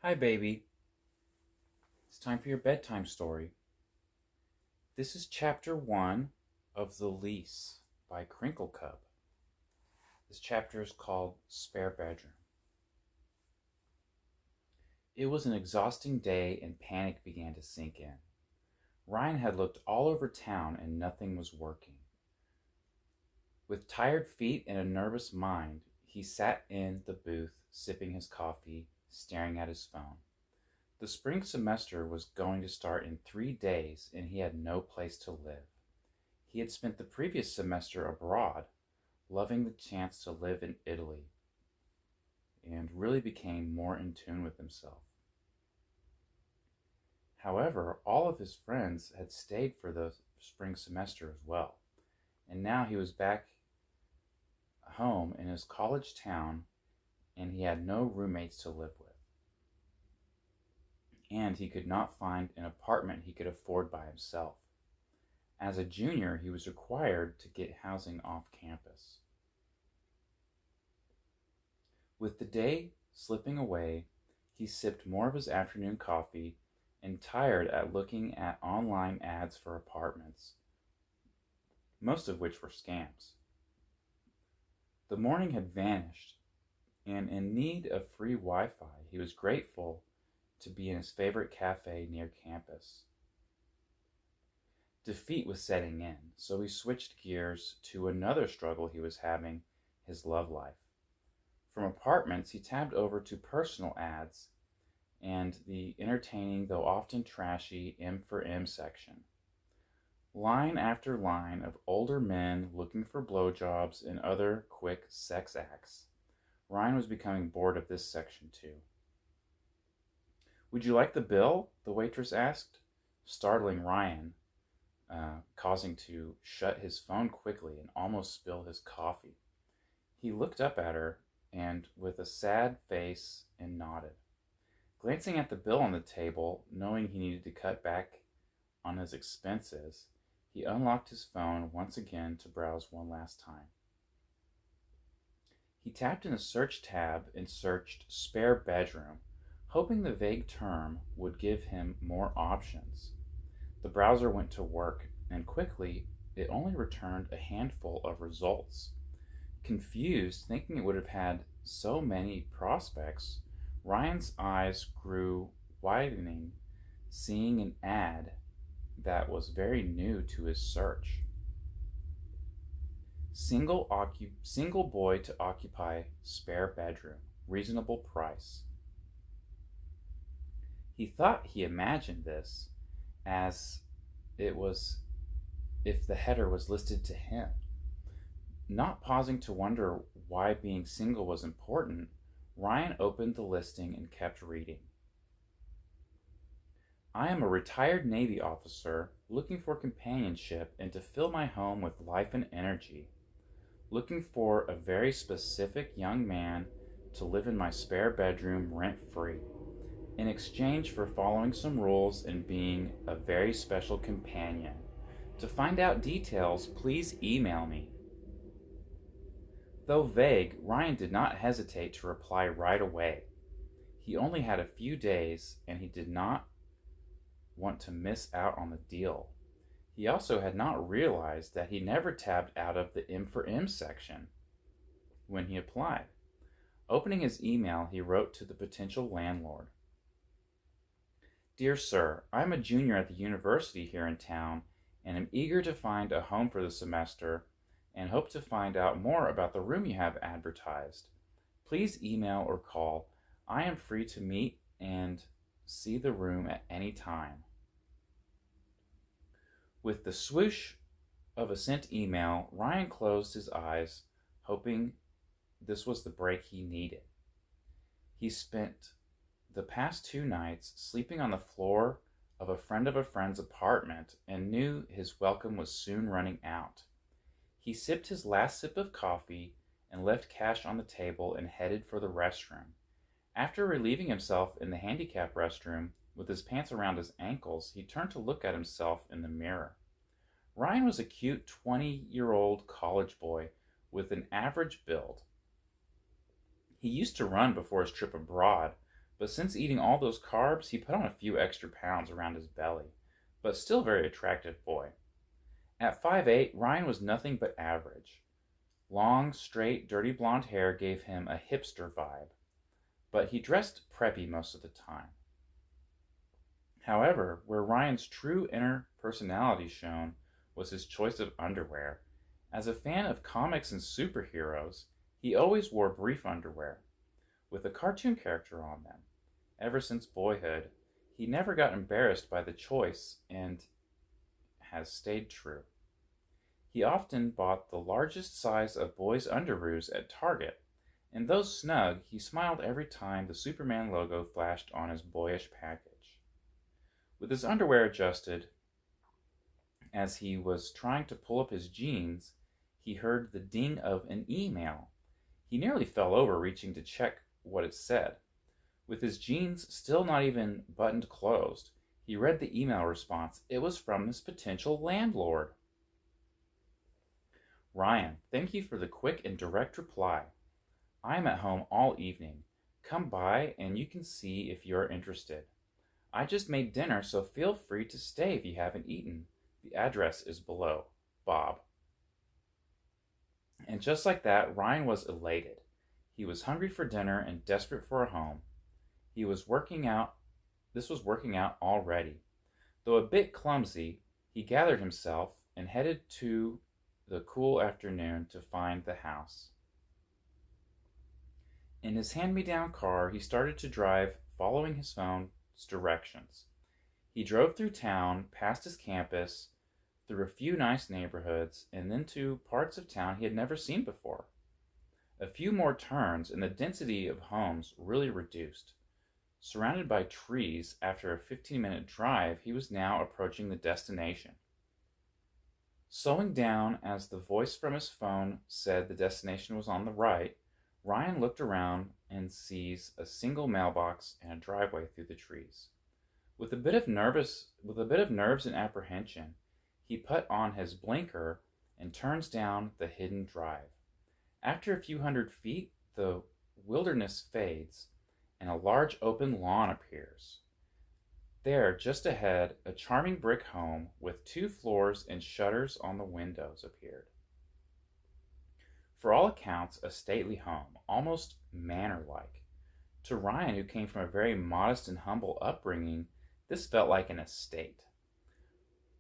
Hi, baby. It's time for your bedtime story. This is chapter 1 of The Lease by Crinkle Cub. This chapter is called Spare Bedroom. It was an exhausting day and panic began to sink in. Ryan had looked all over town and nothing was working. With tired feet and a nervous mind, he sat in the booth, sipping his coffee, staring at his phone. The spring semester was going to start in 3 days, and he had no place to live. He had spent the previous semester abroad, loving the chance to live in Italy, and really became more in tune with himself. However, all of his friends had stayed for the spring semester as well, and now he was back home in his college town, and he had no roommates to live with. And he could not find an apartment he could afford by himself. As a junior, he was required to get housing off campus. With the day slipping away, he sipped more of his afternoon coffee and tired at looking at online ads for apartments, most of which were scams. The morning had vanished, and in need of free Wi-Fi, he was grateful to be in his favorite cafe near campus. Defeat was setting in, so he switched gears to another struggle he was having, his love life. From apartments, he tabbed over to personal ads and the entertaining, though often trashy, M for M section. Line after line of older men looking for blowjobs and other quick sex acts. Ryan was becoming bored of this section too. "Would you like the bill?" the waitress asked, startling Ryan, causing to shut his phone quickly and almost spill his coffee. He looked up at her and with a sad face and nodded. Glancing at the bill on the table, knowing he needed to cut back on his expenses, he unlocked his phone once again to browse one last time. He tapped in the search tab and searched spare bedroom, hoping the vague term would give him more options. The browser went to work, and quickly it only returned a handful of results. Confused, thinking it would have had so many prospects, Ryan's eyes grew widening, seeing an ad that was very new to his search. Single boy to occupy spare bedroom, reasonable price. He thought he imagined this as it was if the header was listed to him. Not pausing to wonder why being single was important, Ryan opened the listing and kept reading. "I am a retired Navy officer looking for companionship and to fill my home with life and energy. Looking for a very specific young man to live in my spare bedroom rent-free. In exchange for following some rules and being a very special companion. To find out details, please email me." Though vague, Ryan did not hesitate to reply right away. He only had a few days, and he did not want to miss out on the deal. He also had not realized that he never tabbed out of the M for M section when he applied. Opening his email, he wrote to the potential landlord. "Dear Sir, I'm a junior at the university here in town and am eager to find a home for the semester and hope to find out more about the room you have advertised. Please email or call. I am free to meet and see the room at any time." With the swoosh of a sent email, Ryan closed his eyes, hoping this was the break he needed. He spent the past 2 nights sleeping on the floor of a friend's apartment and knew his welcome was soon running out. He sipped his last sip of coffee and left cash on the table and headed for the restroom. After relieving himself in the handicap restroom with his pants around his ankles, he turned to look at himself in the mirror. Ryan was a cute 20-year-old college boy with an average build. He used to run before his trip abroad, but since eating all those carbs, he put on a few extra pounds around his belly, but still very attractive boy. At 5'8", Ryan was nothing but average. Long, straight, dirty blonde hair gave him a hipster vibe, but he dressed preppy most of the time. However, where Ryan's true inner personality shone was his choice of underwear. As a fan of comics and superheroes, he always wore brief underwear, with a cartoon character on them. Ever since boyhood, he never got embarrassed by the choice and has stayed true. He often bought the largest size of boys' underoos at Target, and though snug, he smiled every time the Superman logo flashed on his boyish package. With his underwear adjusted, as he was trying to pull up his jeans, he heard the ding of an email. He nearly fell over reaching to check what it said. With his jeans still not even buttoned closed, he read the email response. It was from his potential landlord. Ryan, thank you for the quick and direct reply. I am at home all evening. Come by and you can see if you're interested. I just made dinner, so feel free to stay if you haven't eaten. The address is below. Bob. And just like that, Ryan was elated. He was hungry for dinner and desperate for a home. This was working out already. Though a bit clumsy, he gathered himself and headed to the cool afternoon to find the house. In his hand-me-down car, he started to drive, following his phone's directions. He drove through town, past his campus, through a few nice neighborhoods, and then to parts of town he had never seen before. A few more turns, and the density of homes really reduced. Surrounded by trees, after a 15-minute drive, he was now approaching the destination. Slowing down as the voice from his phone said the destination was on the right, Ryan looked around and sees a single mailbox and a driveway through the trees. With a bit of nerves and apprehension, he put on his blinker and turns down the hidden drive. After a few hundred feet, the wilderness fades and a large open lawn appears. There, just ahead, a charming brick home with 2 floors and shutters on the windows appeared. For all accounts, a stately home, almost manor-like. To Ryan, who came from a very modest and humble upbringing, this felt like an estate.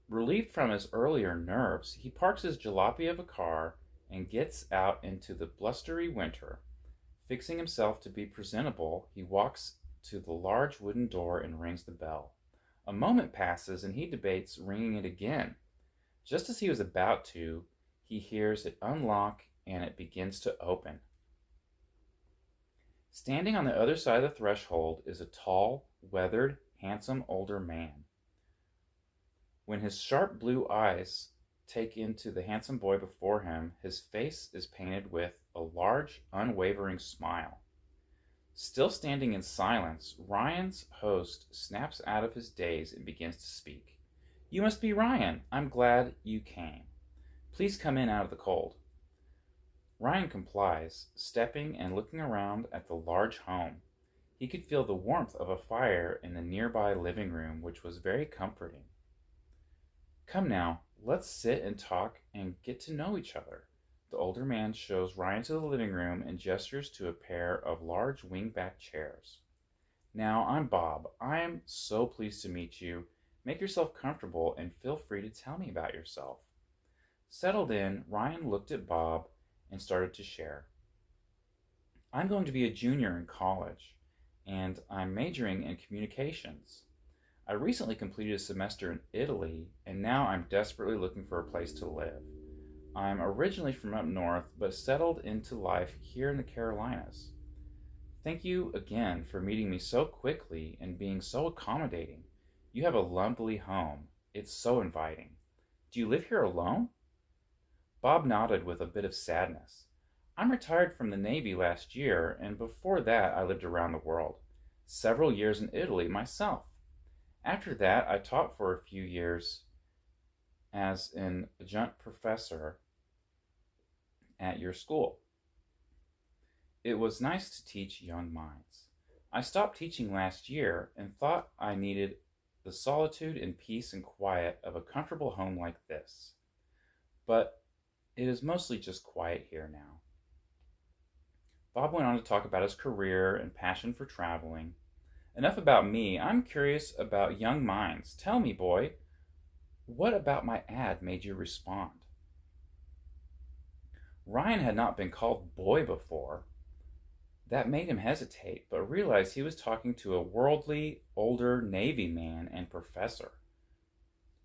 Relieved from his earlier nerves, he parks his jalopy of a car and gets out into the blustery winter. Fixing himself to be presentable, he walks to the large wooden door and rings the bell. A moment passes and he debates ringing it again. Just as he was about to, he hears it unlock and it begins to open. Standing on the other side of the threshold is a tall, weathered, handsome older man. When his sharp blue eyes take into the handsome boy before him, his face is painted with a large, unwavering smile. Still standing in silence, Ryan's host snaps out of his daze and begins to speak. "You must be Ryan. I'm glad you came. Please come in out of the cold." Ryan complies, stepping and looking around at the large home. He could feel the warmth of a fire in the nearby living room, which was very comforting. "Come now, let's sit and talk and get to know each other." The older man shows Ryan to the living room and gestures to a pair of large wing-back chairs. "Now, I'm Bob. I'm so pleased to meet you. Make yourself comfortable and feel free to tell me about yourself." Settled in, Ryan looked at Bob and started to share. "I'm going to be a junior in college, and I'm majoring in communications. I recently completed a semester in Italy, and now I'm desperately looking for a place to live. I'm originally from up north, but settled into life here in the Carolinas. Thank you again for meeting me so quickly and being so accommodating. You have a lovely home. It's so inviting. Do you live here alone?" Bob nodded with a bit of sadness. "I'm retired from the Navy last year, and before that I lived around the world. Several years in Italy myself. After that, I taught for a few years as an adjunct professor at your school. It was nice to teach young minds. I stopped teaching last year and thought I needed the solitude and peace and quiet of a comfortable home like this. But it is mostly just quiet here now. Bob went on to talk about his career and passion for traveling. Enough about me. I'm curious about young minds. Tell me, boy, what about my ad made you respond? Ryan had not been called boy before. That made him hesitate, but realized he was talking to a worldly, older Navy man and professor.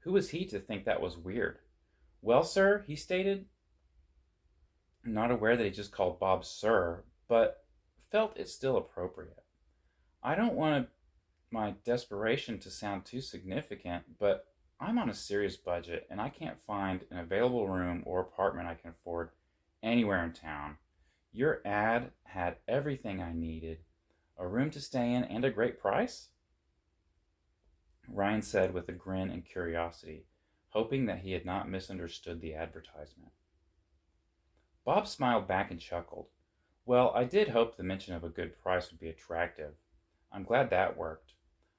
Who was he to think that was weird? Well, sir, he stated, not aware that he just called Bob sir, but felt it still appropriate. I don't want my desperation to sound too significant, but I'm on a serious budget and I can't find an available room or apartment I can afford anywhere in town. Your ad had everything I needed, a room to stay in and a great price? Ryan said with a grin and curiosity, hoping that he had not misunderstood the advertisement. Bob smiled back and chuckled. Well, I did hope the mention of a good price would be attractive. I'm glad that worked.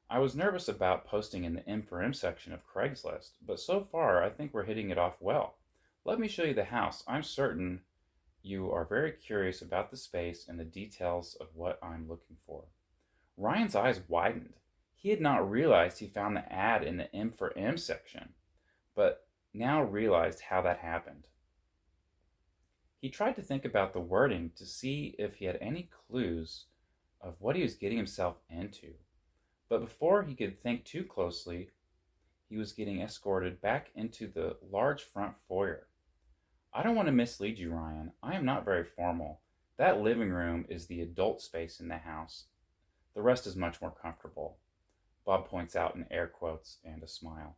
I was nervous about posting in the M for M section of Craigslist, but so far I think we're hitting it off well. Let me show you the house. I'm certain you are very curious about the space and the details of what I'm looking for. Ryan's eyes widened. He had not realized he found the ad in the M for M section, but now realized how that happened. He tried to think about the wording to see if he had any clues of what he was getting himself into. But before he could think too closely, he was getting escorted back into the large front foyer. I don't want to mislead you, Ryan. I am not very formal. That living room is the adult space in the house. The rest is much more comfortable. Bob points out in air quotes and a smile.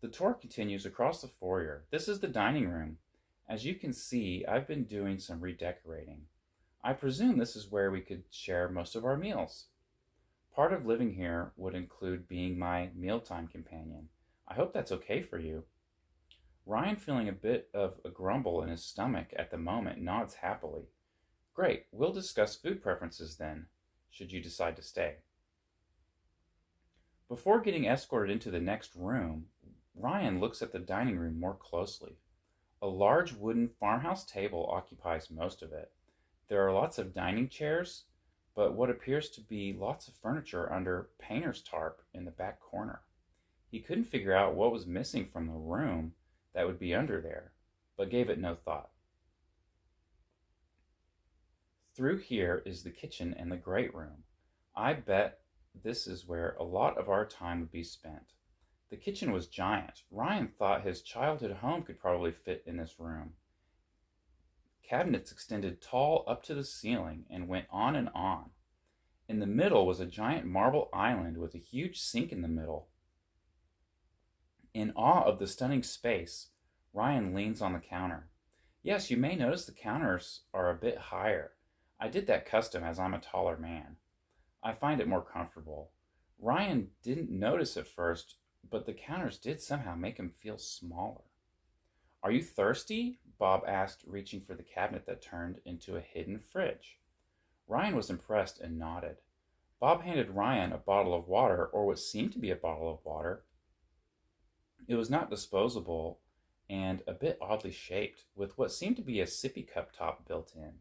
The tour continues across the foyer. This is the dining room. As you can see, I've been doing some redecorating. I presume this is where we could share most of our meals. Part of living here would include being my mealtime companion. I hope that's okay for you. Ryan, feeling a bit of a grumble in his stomach at the moment, nods happily. Great, we'll discuss food preferences then, should you decide to stay. Before getting escorted into the next room, Ryan looks at the dining room more closely. A large wooden farmhouse table occupies most of it. There are lots of dining chairs, but what appears to be lots of furniture under painter's tarp in the back corner. He couldn't figure out what was missing from the room that would be under there, but gave it no thought. Through here is the kitchen and the great room. I bet this is where a lot of our time would be spent. The kitchen was giant. Ryan thought his childhood home could probably fit in this room. Cabinets extended tall up to the ceiling and went on and on. In the middle was a giant marble island with a huge sink in the middle. In awe of the stunning space, Ryan leans on the counter. Yes, you may notice the counters are a bit higher. I did that custom as I'm a taller man. I find it more comfortable. Ryan didn't notice at first, but the counters did somehow make him feel smaller. Are you thirsty? Bob asked, reaching for the cabinet that turned into a hidden fridge. Ryan was impressed and nodded. Bob handed Ryan a bottle of water, or what seemed to be a bottle of water. It was not disposable and a bit oddly shaped, with what seemed to be a sippy cup top built in.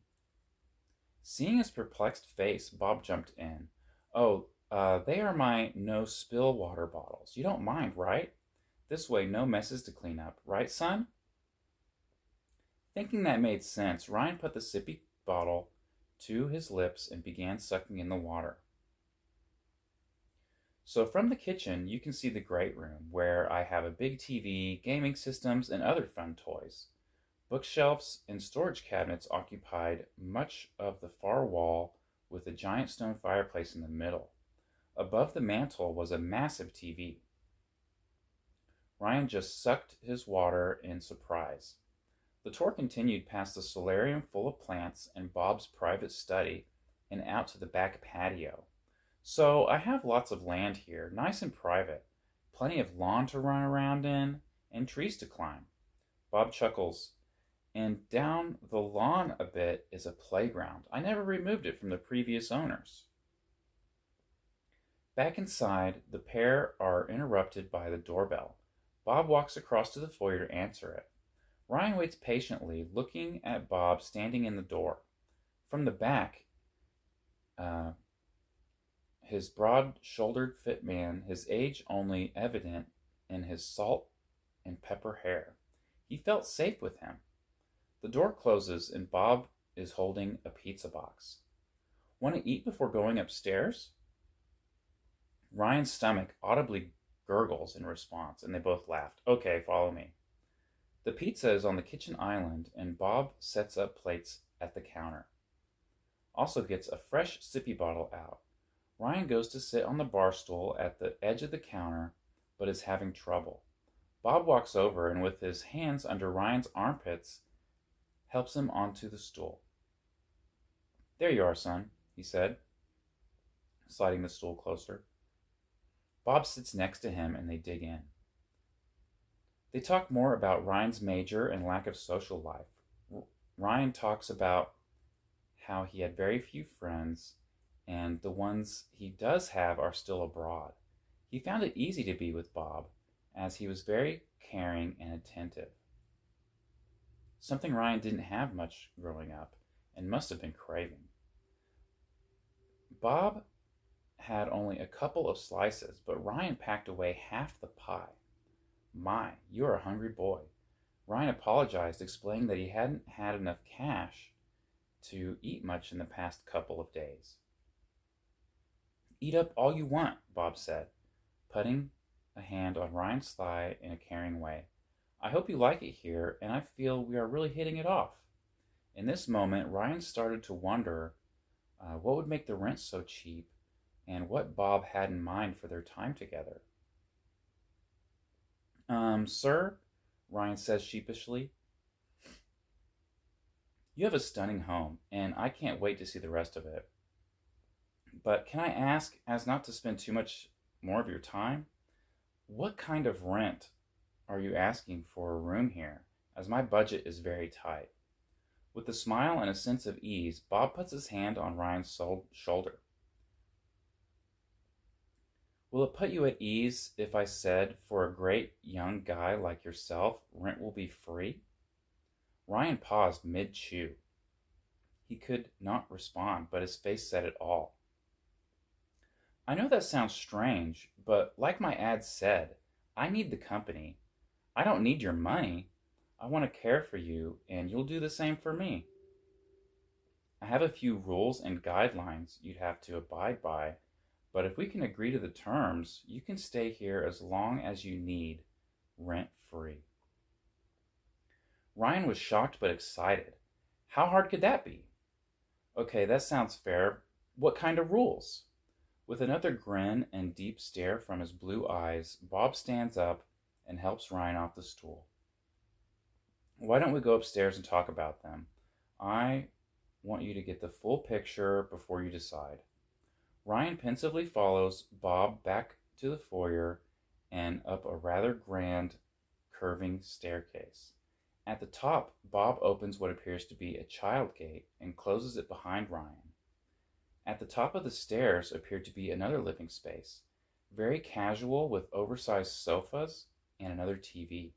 Seeing his perplexed face, Bob jumped in. Oh, they are my no-spill water bottles. You don't mind, right? This way, no messes to clean up. Right, son? Thinking that made sense, Ryan put the sippy bottle to his lips and began sucking in the water. So from the kitchen, you can see the great room, where I have a big TV, gaming systems, and other fun toys. Bookshelves and storage cabinets occupied much of the far wall, with a giant stone fireplace in the middle. Above the mantel was a massive TV. Ryan just sucked his water in surprise. The tour continued past the solarium full of plants and Bob's private study and out to the back patio. So I have lots of land here, nice and private, plenty of lawn to run around in, and trees to climb. Bob chuckles. and down the lawn a bit is a playground. I never removed it from the previous owners. Back inside, the pair are interrupted by the doorbell. Bob walks across to the foyer to answer it. Ryan waits patiently, looking at Bob standing in the door. From the back, his broad-shouldered fit man, his age only evident in his salt and pepper hair. He felt safe with him. The door closes and Bob is holding a pizza box. Want to eat before going upstairs? Ryan's stomach audibly gurgles in response, and they both laughed. Okay, follow me. The pizza is on the kitchen island, and Bob sets up plates at the counter. Also gets a fresh sippy bottle out. Ryan goes to sit on the bar stool at the edge of the counter, but is having trouble. Bob walks over and with his hands under Ryan's armpits, helps him onto the stool. There you are, son, he said, sliding the stool closer. Bob sits next to him and they dig in. They talk more about Ryan's major and lack of social life. Ryan talks about how he had very few friends and the ones he does have are still abroad. He found it easy to be with Bob as he was very caring and attentive. Something Ryan didn't have much growing up and must have been craving. Bob had only a couple of slices, but Ryan packed away half the pie. My, you're a hungry boy. Ryan apologized, explaining that he hadn't had enough cash to eat much in the past couple of days. Eat up all you want, Bob said, putting a hand on Ryan's thigh in a caring way. I hope you like it here, and I feel we are really hitting it off. In this moment, Ryan started to wonder what would make the rent so cheap and what Bob had in mind for their time together. Sir, Ryan says sheepishly, you have a stunning home, and I can't wait to see the rest of it. But can I ask, as not to spend too much more of your time, what kind of rent are you asking for a room here, as my budget is very tight? With a smile and a sense of ease, Bob puts his hand on Ryan's shoulder. Will it put you at ease if I said, for a great young guy like yourself, rent will be free? Ryan paused mid-chew. He could not respond, but his face said it all. I know that sounds strange, but like my ad said, I need the company. I don't need your money. I want to care for you, and you'll do the same for me. I have a few rules and guidelines you'd have to abide by, but if we can agree to the terms, you can stay here as long as you need, rent-free. Ryan was shocked but excited. How hard could that be? Okay, that sounds fair. What kind of rules? With another grin and deep stare from his blue eyes, Bob stands up and helps Ryan off the stool. Why don't we go upstairs and talk about them? I want you to get the full picture before you decide. Ryan pensively follows Bob back to the foyer and up a rather grand, curving staircase. At the top, Bob opens what appears to be a child gate and closes it behind Ryan. At the top of the stairs appeared to be another living space, very casual with oversized sofas and another TV.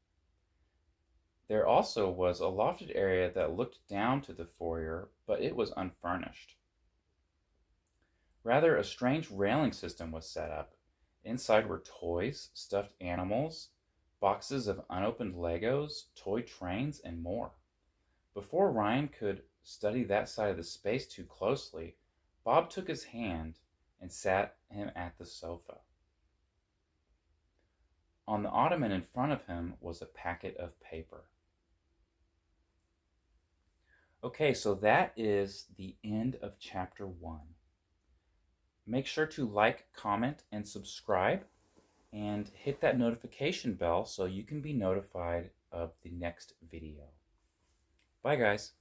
There also was a lofted area that looked down to the foyer, but it was unfurnished. Rather, a strange railing system was set up. Inside were toys, stuffed animals, boxes of unopened Legos, toy trains, and more. Before Ryan could study that side of the space too closely, Bob took his hand and sat him at the sofa. On the ottoman in front of him was a packet of paper. Okay, so that is the end of chapter 1. Make sure to like, comment, and subscribe, and hit that notification bell so you can be notified of the next video. Bye, guys.